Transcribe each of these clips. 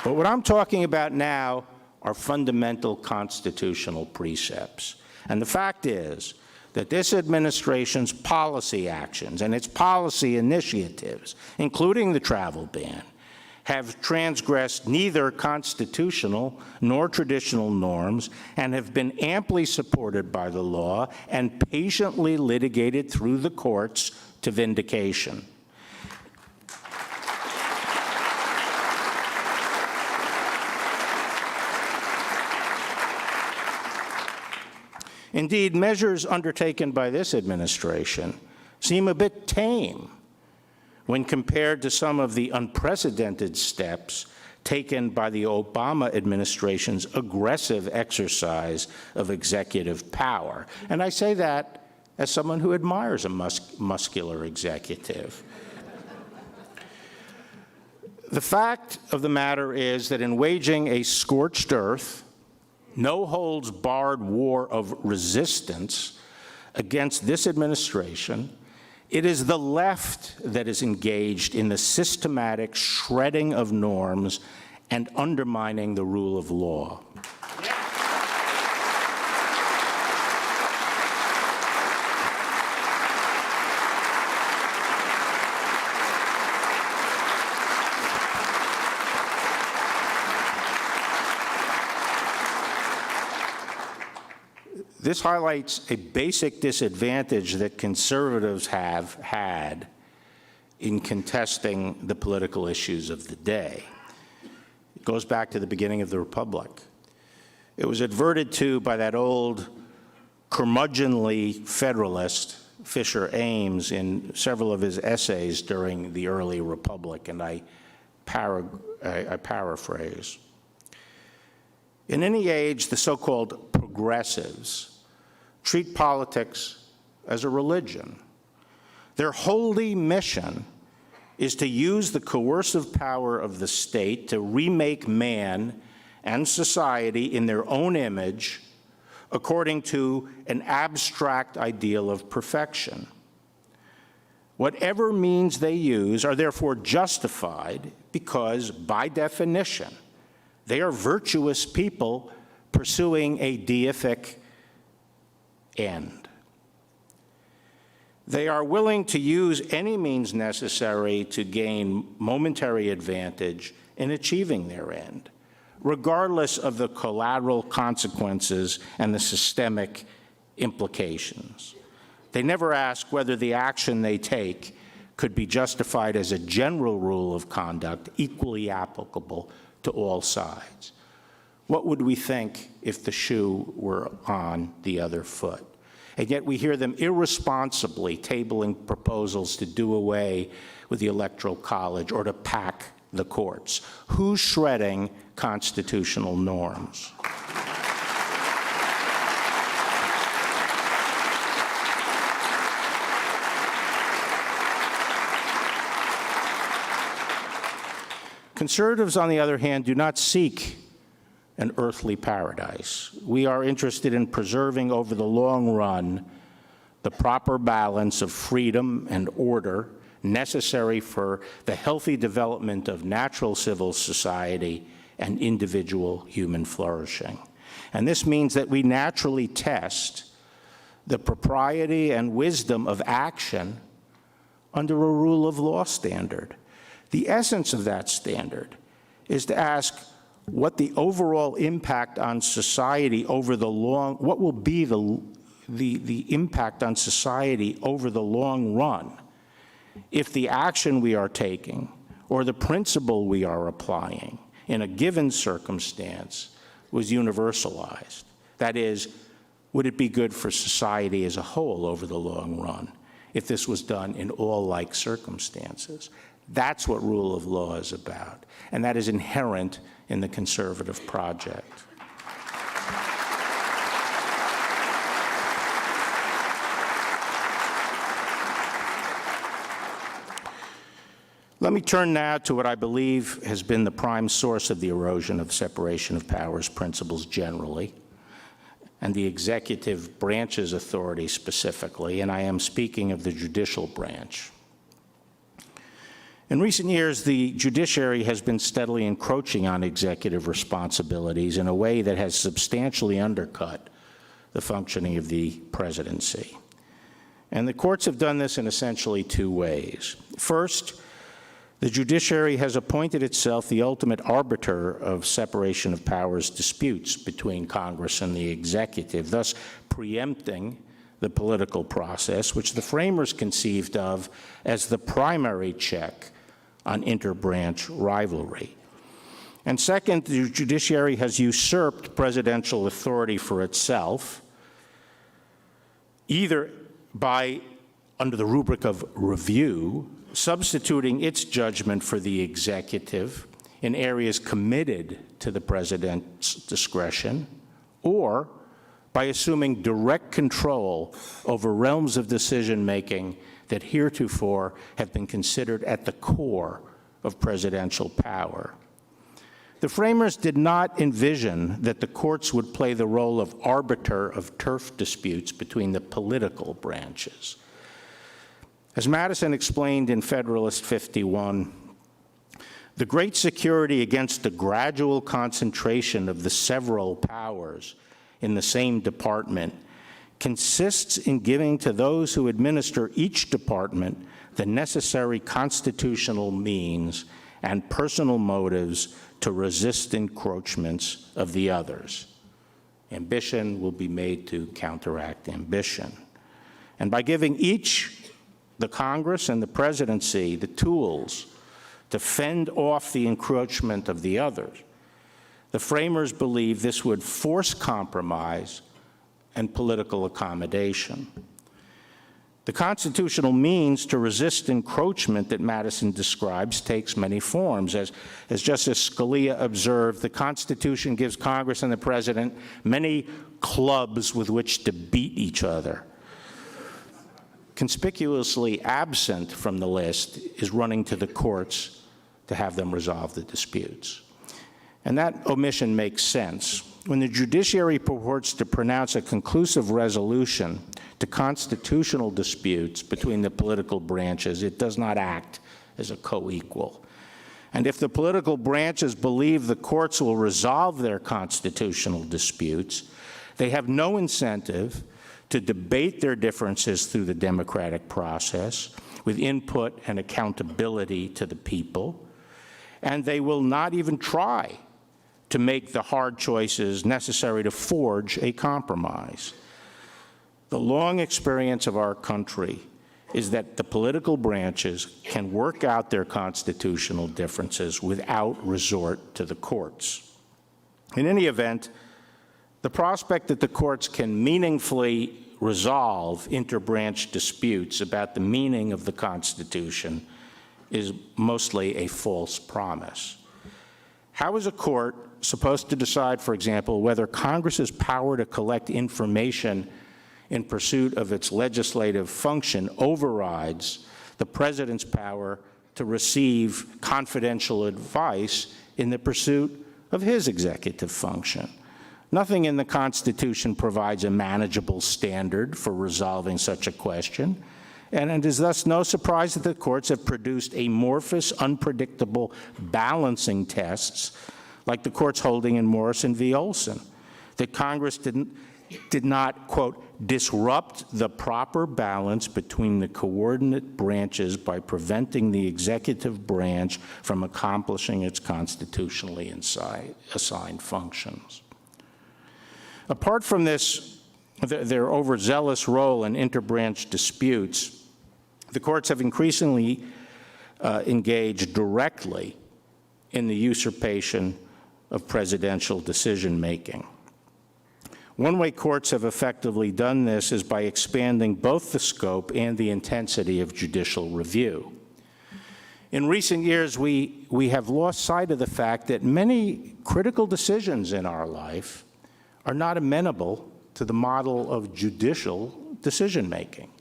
But what I'm talking about now are fundamental constitutional precepts. And the fact is that this administration's policy actions and its policy initiatives, including the travel ban, have transgressed neither constitutional nor traditional norms and have been amply supported by the law and patiently litigated through the courts to vindication. Indeed, measures undertaken by this administration seem a bit tame when compared to some of the unprecedented steps taken by the Obama administration's aggressive exercise of executive power. And I say that as someone who admires a muscular executive. The fact of the matter is that in waging a scorched earth, no-holds-barred war of resistance against this administration, it is the left that is engaged in the systematic shredding of norms and undermining the rule of law. This highlights a basic disadvantage that conservatives have had in contesting the political issues of the day. It goes back to the beginning of the Republic. It was adverted to by that old curmudgeonly Federalist, Fisher Ames, in several of his essays during the early Republic, and I paraphrase. In any age, the so-called progressives treat politics as a religion. Their holy mission is to use the coercive power of the state to remake man and society in their own image according to an abstract ideal of perfection. Whatever means they use are therefore justified because, by definition, they are virtuous people pursuing a deific end. They are willing to use any means necessary to gain momentary advantage in achieving their end, regardless of the collateral consequences and the systemic implications. They never ask whether the action they take could be justified as a general rule of conduct equally applicable to all sides. What would we think if the shoe were on the other foot? And yet we hear them irresponsibly tabling proposals to do away with the Electoral College or to pack the courts. Who's shredding constitutional norms? Conservatives, on the other hand, do not seek an earthly paradise. We are interested in preserving over the long run the proper balance of freedom and order necessary for the healthy development of natural civil society and individual human flourishing. And this means that we naturally test the propriety and wisdom of action under a rule of law standard. The essence of that standard is to ask what the overall impact on society over the long, what will be the impact on society over the long run if the action we are taking or the principle we are applying in a given circumstance was universalized. That is, would it be good for society as a whole over the long run if this was done in all like circumstances? That's what rule of law is about, and that is inherent in the conservative project. Let me turn now to what I believe has been the prime source of the erosion of separation of powers principles generally, and the executive branch's authority specifically, and I am speaking of the judicial branch. In recent years, the judiciary has been steadily encroaching on executive responsibilities in a way that has substantially undercut the functioning of the presidency. And the courts have done this in essentially two ways. First, the judiciary has appointed itself the ultimate arbiter of separation of powers disputes between Congress and the executive, thus preempting the political process, which the framers conceived of as the primary check on interbranch rivalry. And second, the judiciary has usurped presidential authority for itself, either by, under the rubric of review, substituting its judgment for the executive in areas committed to the president's discretion, or by assuming direct control over realms of decision-making that heretofore have been considered at the core of presidential power. The framers did not envision that the courts would play the role of arbiter of turf disputes between the political branches. As Madison explained in Federalist 51, the great security against the gradual concentration of the several powers in the same department consists in giving to those who administer each department the necessary constitutional means and personal motives to resist encroachments of the others. Ambition will be made to counteract ambition. And by giving each, the Congress and the presidency, the tools to fend off the encroachment of the others, the framers believed this would force compromise and political accommodation. The constitutional means to resist encroachment that Madison describes takes many forms. As Justice Scalia observed, the Constitution gives Congress and the President many clubs with which to beat each other. Conspicuously absent from the list is running to the courts to have them resolve the disputes. And that omission makes sense. When the judiciary purports to pronounce a conclusive resolution to constitutional disputes between the political branches, it does not act as a co-equal. And if the political branches believe the courts will resolve their constitutional disputes, they have no incentive to debate their differences through the democratic process with input and accountability to the people, and they will not even try to make the hard choices necessary to forge a compromise. The long experience of our country is that the political branches can work out their constitutional differences without resort to the courts. In any event, the prospect that the courts can meaningfully resolve interbranch disputes about the meaning of the Constitution is mostly a false promise. How is a court supposed to decide, for example, whether Congress's power to collect information in pursuit of its legislative function overrides the President's power to receive confidential advice in the pursuit of his executive function? Nothing in the Constitution provides a manageable standard for resolving such a question, and it is thus no surprise that the courts have produced amorphous, unpredictable balancing tests like the court's holding in Morrison v. Olson, that Congress did not, quote, disrupt the proper balance between the coordinate branches by preventing the executive branch from accomplishing its constitutionally assigned functions. Apart from this, their overzealous role in interbranch disputes, the courts have increasingly engaged directly in the usurpation of presidential decision-making. One way courts have effectively done this is by expanding both the scope and the intensity of judicial review. In recent years, we have lost sight of the fact that many critical decisions in our life are not amenable to the model of judicial decision-making.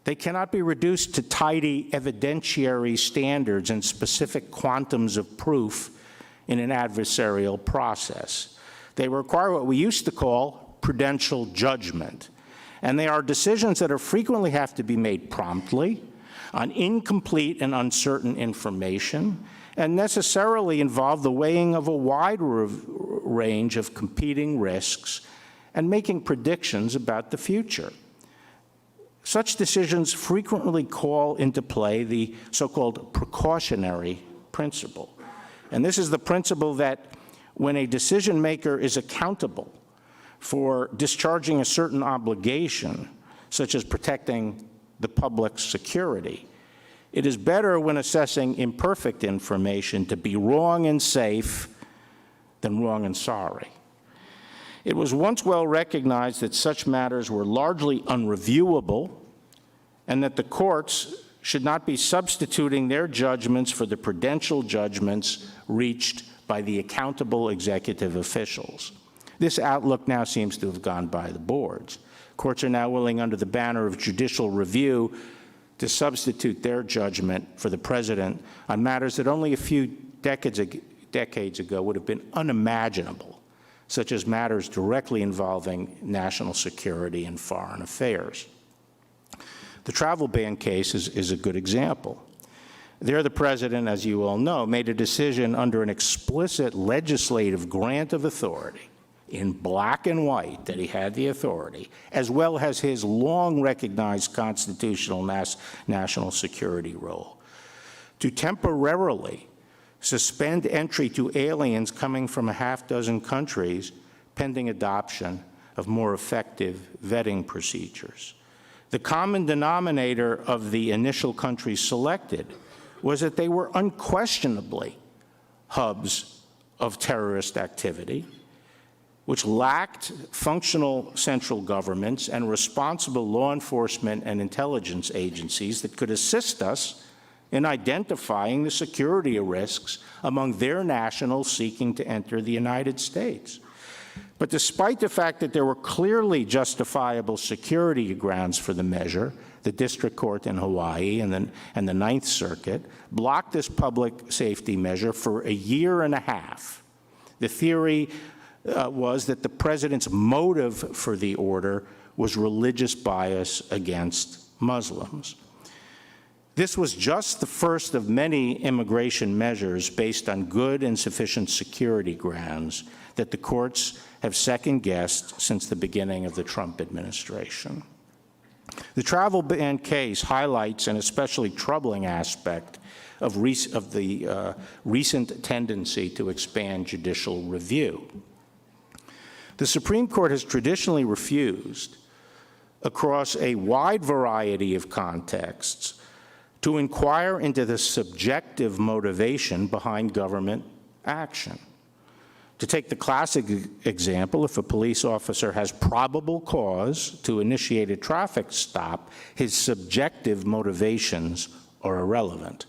They cannot be reduced to tidy evidentiary standards and specific quantums of proof in an adversarial process. They require what we used to call prudential judgment, and they are decisions that frequently have to be made promptly, on incomplete and uncertain information, and necessarily involve the weighing of a wide range of competing risks and making predictions about the future. Such decisions frequently call into play the so-called precautionary principle. And this is the principle that when a decision maker is accountable for discharging a certain obligation, such as protecting the public's security, it is better when assessing imperfect information to be wrong and safe than wrong and sorry. It was once well recognized that such matters were largely unreviewable and that the courts should not be substituting their judgments for the prudential judgments reached by the accountable executive officials. This outlook now seems to have gone by the boards. Courts are now willing, under the banner of judicial review, to substitute their judgment for the president on matters that only a few decades ago would have been unimaginable, such as matters directly involving national security and foreign affairs. The travel ban case is a good example. There, the president, as you all know, made a decision under an explicit legislative grant of authority in black and white that he had the authority, as well as his long-recognized constitutional national security role, to temporarily suspend entry to aliens coming from a half-dozen countries pending adoption of more effective vetting procedures. The common denominator of the initial countries selected was that they were unquestionably hubs of terrorist activity, which lacked functional central governments and responsible law enforcement and intelligence agencies that could assist us in identifying the security risks among their nationals seeking to enter the United States. But despite the fact that there were clearly justifiable security grounds for the measure, the district court in Hawaii and the Ninth Circuit blocked this public safety measure for a year and a half. The theory was that the president's motive for the order was religious bias against Muslims. This was just the first of many immigration measures based on good and sufficient security grounds that the courts have second-guessed since the beginning of the Trump administration. The travel ban case highlights an especially troubling aspect of the recent tendency to expand judicial review. The Supreme Court has traditionally refused, across a wide variety of contexts, to inquire into the subjective motivation behind government action. To take the classic example, if a police officer has probable cause to initiate a traffic stop, his subjective motivations are irrelevant.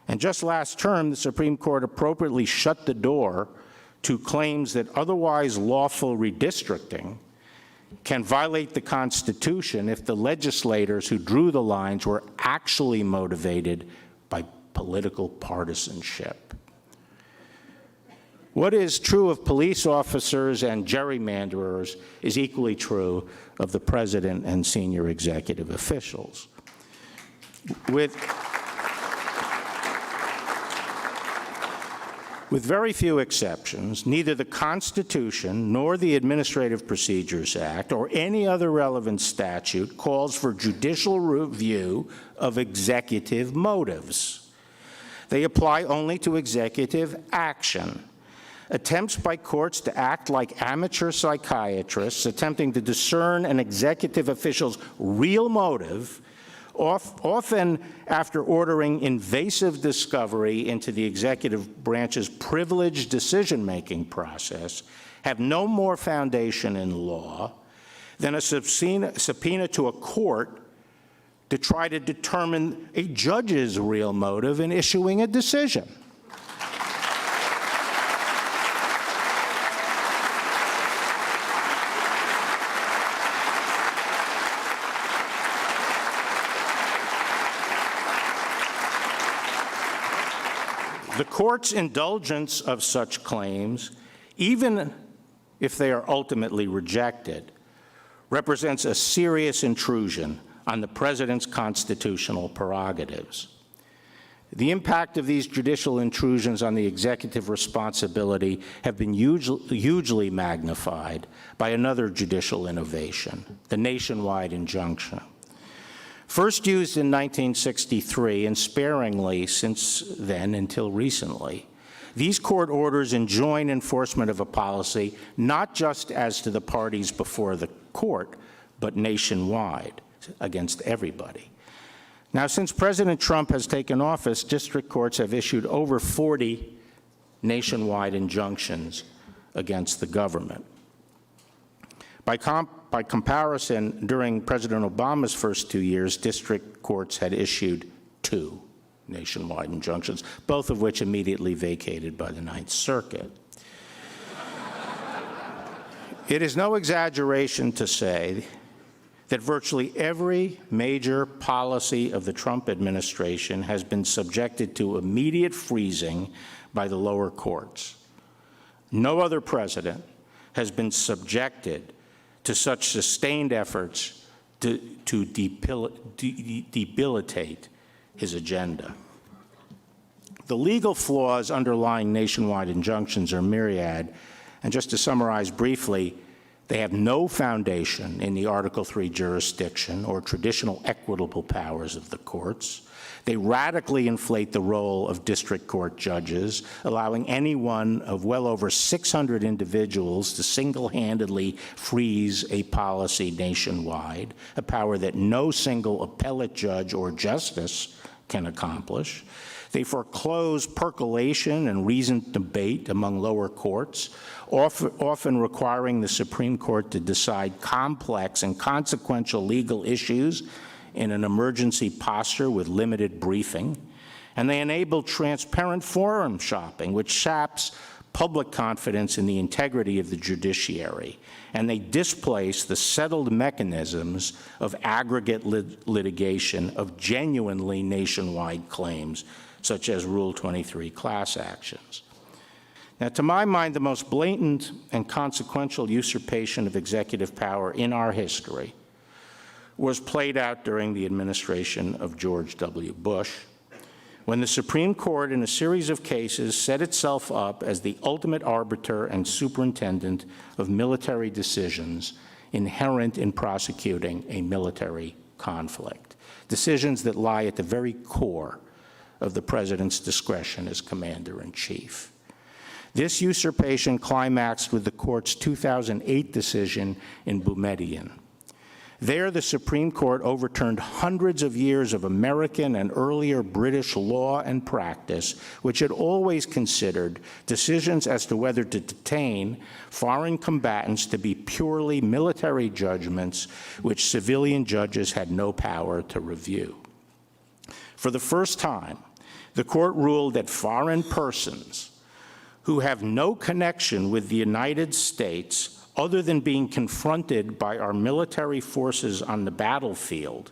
And just last term, the Supreme Court appropriately shut the door to claims that otherwise lawful redistricting can violate the Constitution if the legislators who drew the lines were actually motivated by political partisanship. What is true of police officers and gerrymanderers is equally true of the president and senior executive officials. With very few exceptions, neither the Constitution nor the Administrative Procedures Act or any other relevant statute calls for judicial review of executive motives. They apply only to executive action. Attempts by courts to act like amateur psychiatrists attempting to discern an executive official's real motive, often after ordering invasive discovery into the executive branch's privileged decision-making process, have no more foundation in law than a subpoena to a court to try to determine a judge's real motive in issuing a decision. The court's indulgence of such claims, even if they are ultimately rejected, represents a serious intrusion on the president's constitutional prerogatives. The impact of these judicial intrusions on the executive responsibility have been hugely magnified by another judicial innovation, the nationwide injunction. First used in 1963 and sparingly since then until recently, these court orders enjoin enforcement of a policy not just as to the parties before the court, but nationwide against everybody. Now, since President Trump has taken office, district courts have issued over 40 nationwide injunctions against the government. By comparison, during President Obama's first 2 years, district courts had issued 2 nationwide injunctions, both of which immediately vacated by the Ninth Circuit. It is no exaggeration to say that virtually every major policy of the Trump administration has been subjected to immediate freezing by the lower courts. No other president has been subjected to such sustained efforts to debilitate his agenda. The legal flaws underlying nationwide injunctions are myriad, and just to summarize briefly, they have no foundation in the Article III jurisdiction or traditional equitable powers of the courts. They radically inflate the role of district court judges, allowing any one of well over 600 individuals to single-handedly freeze a policy nationwide, a power that no single appellate judge or justice can accomplish. They foreclose percolation and reasoned debate among lower courts, often requiring the Supreme Court to decide complex and consequential legal issues in an emergency posture with limited briefing. And they enable transparent forum shopping, which saps public confidence in the integrity of the judiciary. And they displace the settled mechanisms of aggregate litigation of genuinely nationwide claims, such as Rule 23 class actions. Now, to my mind, the most blatant and consequential usurpation of executive power in our history was played out during the administration of George W. Bush, when the Supreme Court, in a series of cases, set itself up as the ultimate arbiter and superintendent of military decisions inherent in prosecuting a military conflict, decisions that lie at the very core of the president's discretion as commander-in-chief. This usurpation climaxed with the court's 2008 decision in Boumediene. There, the Supreme Court overturned hundreds of years of American and earlier British law and practice, which had always considered decisions as to whether to detain foreign combatants to be purely military judgments which civilian judges had no power to review. For the first time, the court ruled that foreign persons who have no connection with the United States other than being confronted by our military forces on the battlefield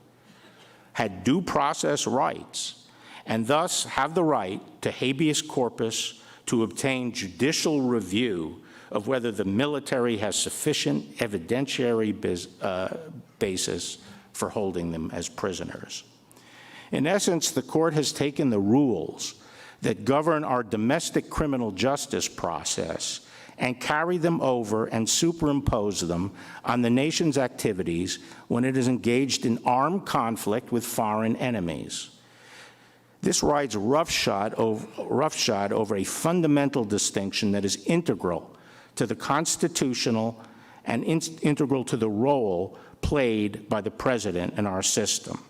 had due process rights and thus have the right to habeas corpus to obtain judicial review of whether the military has sufficient evidentiary basis for holding them as prisoners. In essence, the court has taken the rules that govern our domestic criminal justice process and carry them over and superimpose them on the nation's activities when it is engaged in armed conflict with foreign enemies. This rides roughshod over a fundamental distinction that is integral to the constitutional and integral to the role played by the president in our system.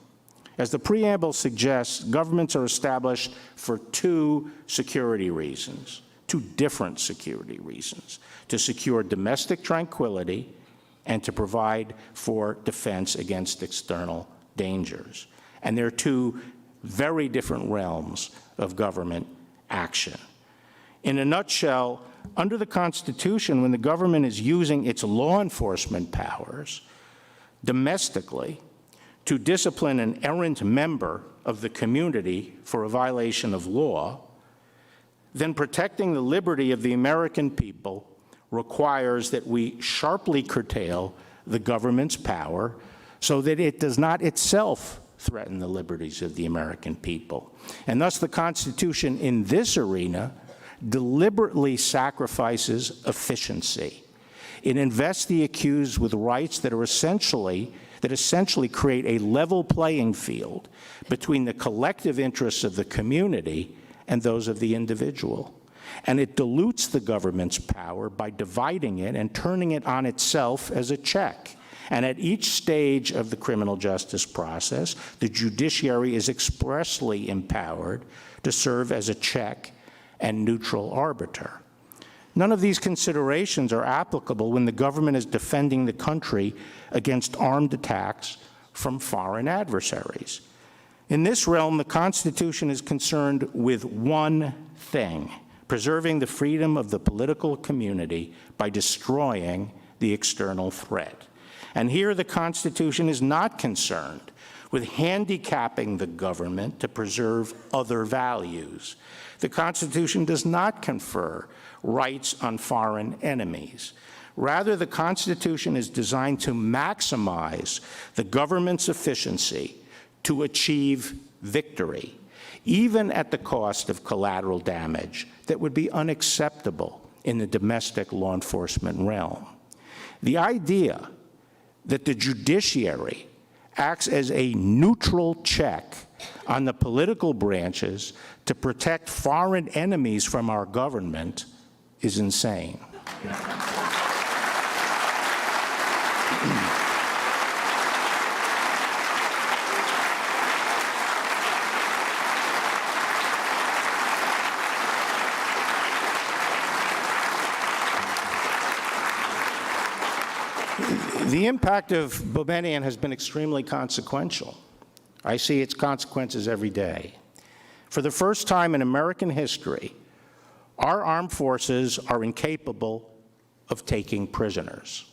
As the preamble suggests, governments are established for two different security reasons: to secure domestic tranquility and to provide for defense against external dangers. And they're two very different realms of government action. In a nutshell, under the Constitution, when the government is using its law enforcement powers domestically to discipline an errant member of the community for a violation of law, then protecting the liberty of the American people requires that we sharply curtail the government's power so that it does not itself threaten the liberties of the American people. And thus the Constitution in this arena deliberately sacrifices efficiency. It invests the accused with rights that essentially create a level playing field between the collective interests of the community and those of the individual. And it dilutes the government's power by dividing it and turning it on itself as a check. And at each stage of the criminal justice process, the judiciary is expressly empowered to serve as a check and neutral arbiter. None of these considerations are applicable when the government is defending the country against armed attacks from foreign adversaries. In this realm, the Constitution is concerned with one thing: preserving the freedom of the political community by destroying the external threat. And here the Constitution is not concerned with handicapping the government to preserve other values. The Constitution does not confer rights on foreign enemies. Rather, the Constitution is designed to maximize the government's efficiency to achieve victory, even at the cost of collateral damage that would be unacceptable in the domestic law enforcement realm. The idea that the judiciary acts as a neutral check on the political branches to protect foreign enemies from our government is insane. The impact of Boumediene has been extremely consequential. I see its consequences every day. For the first time in American history, our armed forces are incapable of taking prisoners.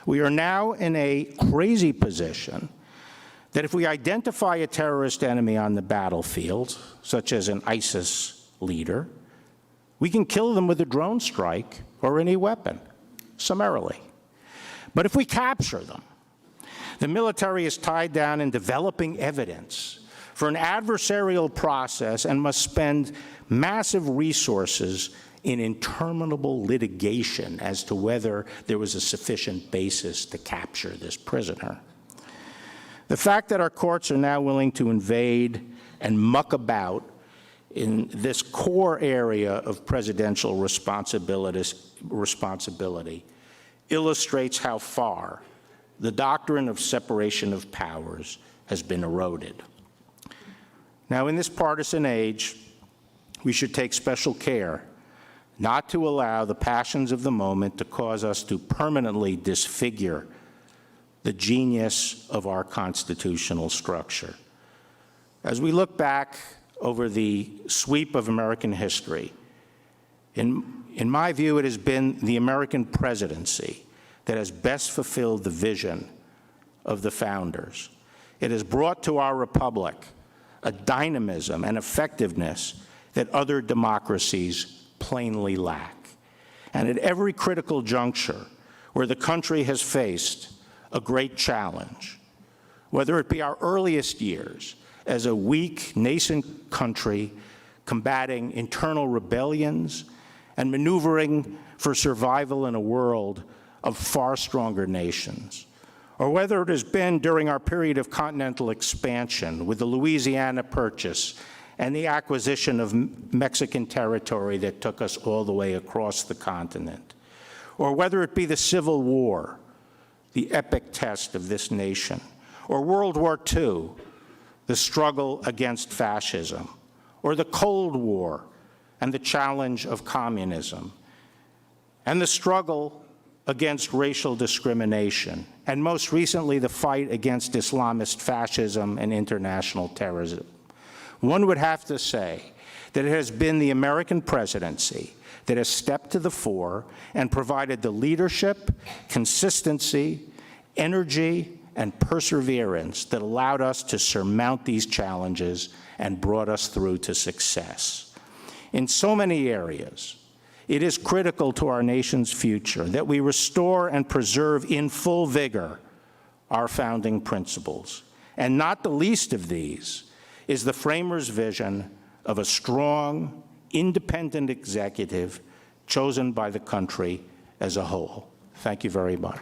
We are now in a crazy position that if we identify a terrorist enemy on the battlefield, such as an ISIS leader, we can kill them with a drone strike or any weapon, summarily. But if we capture them, the military is tied down in developing evidence for an adversarial process and must spend massive resources in interminable litigation as to whether there was a sufficient basis to capture this prisoner. The fact that our courts are now willing to invade and muck about in this core area of presidential responsibility illustrates how far the doctrine of separation of powers has been eroded. Now, in this partisan age, we should take special care not to allow the passions of the moment to cause us to permanently disfigure the genius of our constitutional structure. As we look back over the sweep of American history, in my view, it has been the American presidency that has best fulfilled the vision of the founders. It has brought to our republic a dynamism and effectiveness that other democracies plainly lack. And at every critical juncture where the country has faced a great challenge, whether it be our earliest years as a weak, nascent country combating internal rebellions and maneuvering for survival in a world of far stronger nations, or whether it has been during our period of continental expansion with the Louisiana Purchase and the acquisition of Mexican territory that took us all the way across the continent, or whether it be the Civil War, the epic test of this nation, or World War II, the struggle against fascism, or the Cold War and the challenge of communism, and the struggle against racial discrimination, and most recently the fight against Islamist fascism and international terrorism. One would have to say that it has been the American presidency that has stepped to the fore and provided the leadership, consistency, energy, and perseverance that allowed us to surmount these challenges and brought us through to success. In so many areas, it is critical to our nation's future that we restore and preserve in full vigor our founding principles. And not the least of these is the framers' vision of a strong, independent executive chosen by the country as a whole. Thank you very much.